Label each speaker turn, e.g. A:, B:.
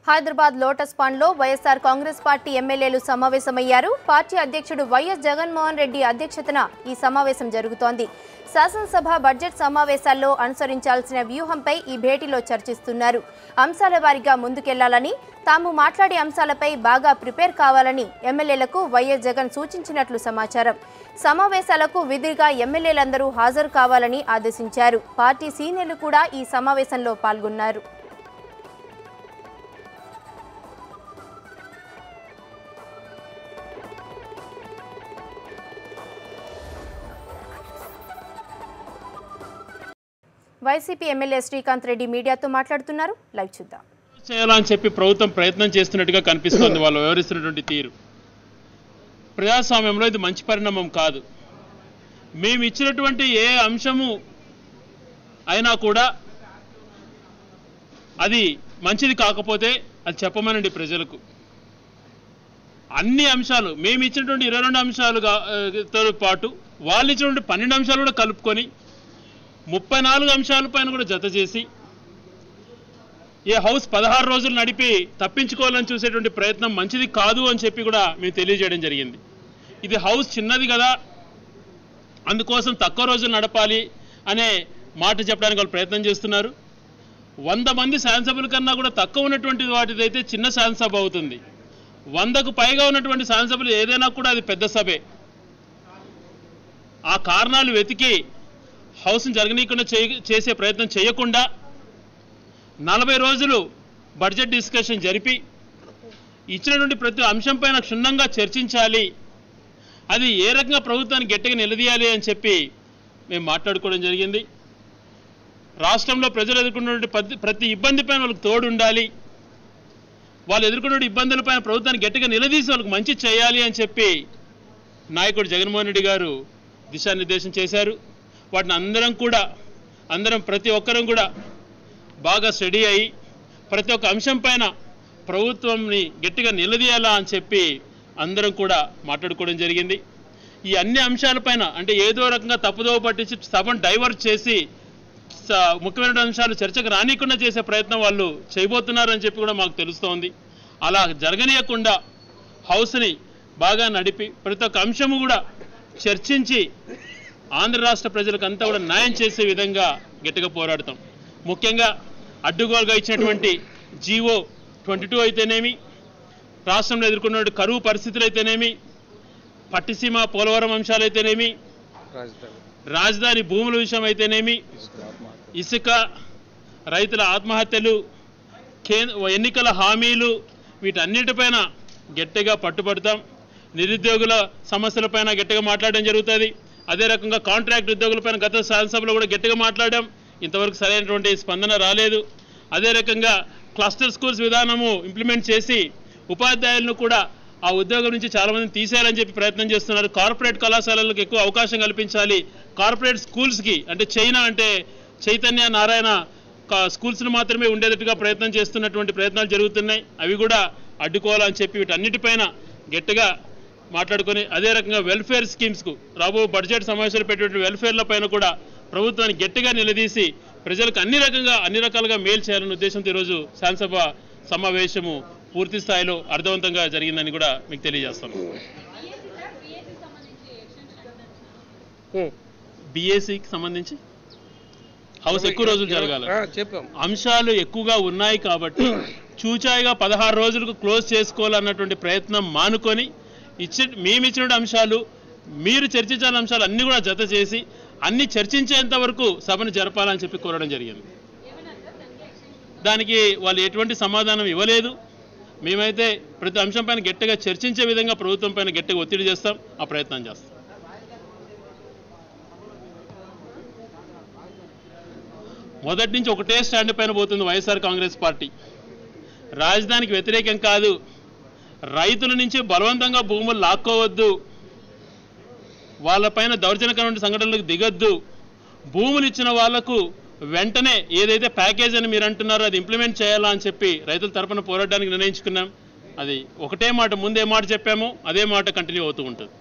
A: Hyderabad lotus పాండ్లో YSR Congress party ఎమ్మెల్యేలు సమావేశమయ్యారు. Party అధ్యక్షుడు వైఎస్ జగన్మోహన్ రెడ్డి అధ్యక్షతన ఈ సమావేశం జరుగుతోంది. శాసనసభ బడ్జెట్ సమావేశాల్లో అనుసరించాల్సిన వ్యూహంపై ఈ భేటీలో చర్చిస్తున్నారు. అంశాల వారీగా ముందుకెళ్లాలని, తాము మాట్లాడే అంశాలపై బాగా ప్రిపేర్ కావాలని ఎమ్మెల్యేలకు వైఎస్ జగన్ సూచించినట్లు సమాచారం. సమావేశాలకు విధిగా ఎమ్మెల్యేలందరూ హాజరు కావాలని ఆదేశించారు. పార్టీ సీనియర్లు కూడా ఈ సమావేశంలో పాల్గొన్నారు. వైసీపీ ఎమ్మెల్యే శ్రీకాంత్ రెడ్డి మీడియాతో మాట్లాడుతున్నారు. లైవ్ చూద్దాం.
B: చేయాలని చెప్పి ప్రభుత్వం ప్రయత్నం చేస్తున్నట్టుగా కనిపిస్తోంది వాళ్ళు వ్యవహరిస్తున్నటువంటి తీరు. ప్రజాస్వామ్యంలో ఇది మంచి పరిణామం కాదు. మేము ఇచ్చినటువంటి ఏ అంశము అయినా కూడా అది మంచిది కాకపోతే అది చెప్పమనండి ప్రజలకు. అన్ని అంశాలు మేము ఇచ్చినటువంటి 22 అంశాలతో పాటు వాళ్ళు ఇచ్చినటువంటి 12 అంశాలు కూడా కలుపుకొని 34 అంశాలపైన కూడా జత చేసి ఏ హౌస్ 16 రోజులు నడిపి తప్పించుకోవాలని చూసేటువంటి ప్రయత్నం మంచిది కాదు అని చెప్పి కూడా మేము తెలియజేయడం జరిగింది. ఇది హౌస్ చిన్నది కదా, అందుకోసం తక్కువ రోజులు నడపాలి అనే మాట చెప్పడానికి వాళ్ళు ప్రయత్నం చేస్తున్నారు. 100 మంది శాసనసభల కన్నా కూడా తక్కువ ఉన్నటువంటి వాటిదైతే చిన్న శాసనసభ అవుతుంది. 100కు పైగా ఉన్నటువంటి శాసనసభలు ఏదైనా కూడా అది పెద్ద సభే. ఆ కారణాలు వెతికి హౌస్ని జరగనీయకుండా చేసే ప్రయత్నం చేయకుండా 40 రోజులు బడ్జెట్ డిస్కషన్ జరిపి ఇచ్చినటువంటి ప్రతి అంశం పైన క్షుణ్ణంగా చర్చించాలి, అది ఏ రకంగా ప్రభుత్వాన్ని గట్టిగా నిలదీయాలి అని చెప్పి మేము మాట్లాడుకోవడం జరిగింది. రాష్ట్రంలో ప్రజలు ఎదుర్కొన్నటువంటి ప్రతి ఇబ్బంది పైన వాళ్ళకి తోడు ఉండాలి, వాళ్ళు ఎదుర్కొన్న ఇబ్బందులపైన ప్రభుత్వాన్ని గట్టిగా నిలదీసి వాళ్ళకి మంచి చేయాలి అని చెప్పి నాయకుడు జగన్మోహన్ రెడ్డి గారు దిశానిర్దేశం చేశారు. వాటిని అందరం ప్రతి ఒక్కరం కూడా బాగా స్టడీ అయ్యి ప్రతి ఒక్క అంశం పైన ప్రభుత్వంని గట్టిగా నిలదీయాలా అని చెప్పి అందరం కూడా మాట్లాడుకోవడం జరిగింది. ఈ అన్ని అంశాలపైన అంటే ఏదో రకంగా తప్పుదోవ పట్టించి సభను డైవర్ట్ చేసి ముఖ్యమైన అంశాలు చర్చకు రానియకుండా చేసే ప్రయత్నం వాళ్ళు చేయబోతున్నారని చెప్పి కూడా మాకు తెలుస్తోంది. అలా జరగనీయకుండా హౌస్ని బాగా నడిపి ప్రతి ఒక్క అంశము కూడా చర్చించి ఆంధ్ర రాష్ట్ర ప్రజలకు అంతా కూడా న్యాయం చేసే విధంగా గట్టిగా పోరాడతాం. ముఖ్యంగా అడ్డుగోలుగా ఇచ్చినటువంటి జీవో 22 అయితేనేమి, రాష్ట్రంలో ఎదుర్కొన్న కరువు పరిస్థితులు అయితేనేమి, పట్టిసీమ పోలవరం అంశాలైతేనేమి, రాజధాని భూముల విషయం అయితేనేమి, ఇసుక, రైతుల ఆత్మహత్యలు, ఎన్నికల హామీలు, వీటన్నిటిపైన గట్టిగా పట్టుబడతాం. నిరుద్యోగుల సమస్యలపైన గట్టిగా మాట్లాడడం జరుగుతుంది. అదే రకంగా కాంట్రాక్ట్ ఉద్యోగులపైన గత శాసనసభలో కూడా గట్టిగా మాట్లాడాం. ఇంతవరకు సరైనటువంటి స్పందన రాలేదు. అదే రకంగా క్లస్టర్ స్కూల్స్ విధానము ఇంప్లిమెంట్ చేసి ఉపాధ్యాయులను కూడా ఆ ఉద్యోగం నుంచి చాలామందిని తీసేయాలని చెప్పి ప్రయత్నం చేస్తున్నారు. కార్పొరేట్ కళాశాలలకు ఎక్కువ అవకాశం కల్పించాలి. కార్పొరేట్ స్కూల్స్కి అంటే చైతన్య నారాయణ స్కూల్స్ను మాత్రమే ఉండేటట్టుగా ప్రయత్నం చేస్తున్నటువంటి ప్రయత్నాలు జరుగుతున్నాయి. అవి కూడా అడ్డుకోవాలని చెప్పి వీటన్నిటిపైన గట్టిగా మాట్లాడుకొని అదే రకంగా వెల్ఫేర్ స్కీమ్స్కు రాబో బడ్జెట్ సమావేశాలు పెట్టేటువంటి వెల్ఫేర్ల పైన కూడా ప్రభుత్వాన్ని గట్టిగా నిలదీసి ప్రజలకు అన్ని రకాలుగా మేలు చేయాలనే ఉద్దేశంతో ఈరోజు శాసనసభ సమావేశము పూర్తి స్థాయిలో అర్థవంతంగా జరిగిందని కూడా మీకు తెలియజేస్తాను. బీఏసీకి సంబంధించి హౌస్ ఎక్కువ రోజులు జరగాలి, అంశాలు ఎక్కువగా ఉన్నాయి కాబట్టి చూచాయిగా 16 రోజులకు క్లోజ్ చేసుకోవాలన్నటువంటి ప్రయత్నం మానుకొని మేమిచ్చిన అంశాలు మీరు చర్చించాలని అంశాలు అన్నీ కూడా జత చేసి అన్ని చర్చించేంత వరకు సభను జరపాలని చెప్పి కోరడం జరిగింది. దానికి వాళ్ళు ఎటువంటి సమాధానం ఇవ్వలేదు. మేమైతే ప్రతి అంశం పైన గట్టిగా చర్చించే విధంగా ప్రభుత్వం పైన గట్టిగా ఒత్తిడి చేస్తాం, ఆ ప్రయత్నం చేస్తాం. మొదటి నుంచి ఒకటే స్టాండ్ పైన పోతుంది వైఎస్ఆర్ కాంగ్రెస్ పార్టీ. రాజధానికి వ్యతిరేకం కాదు, రైతుల నుంచి బలవంతంగా భూములు లాక్కోవద్దు, వాళ్ళపైన దౌర్జన్యకరమైన సంఘటనలకు దిగొద్దు, భూములు ఇచ్చిన వాళ్లకు వెంటనే ఏదైతే ప్యాకేజ్ అని మీరు అంటున్నారో అది ఇంప్లిమెంట్ చేయాలా అని చెప్పి రైతుల తరపున పోరాడడానికి నిర్ణయించుకున్నాం. అది ఒకటే మాట, ముందే మాట చెప్పాము, అదే మాట కంటిన్యూ అవుతూ ఉంటుంది.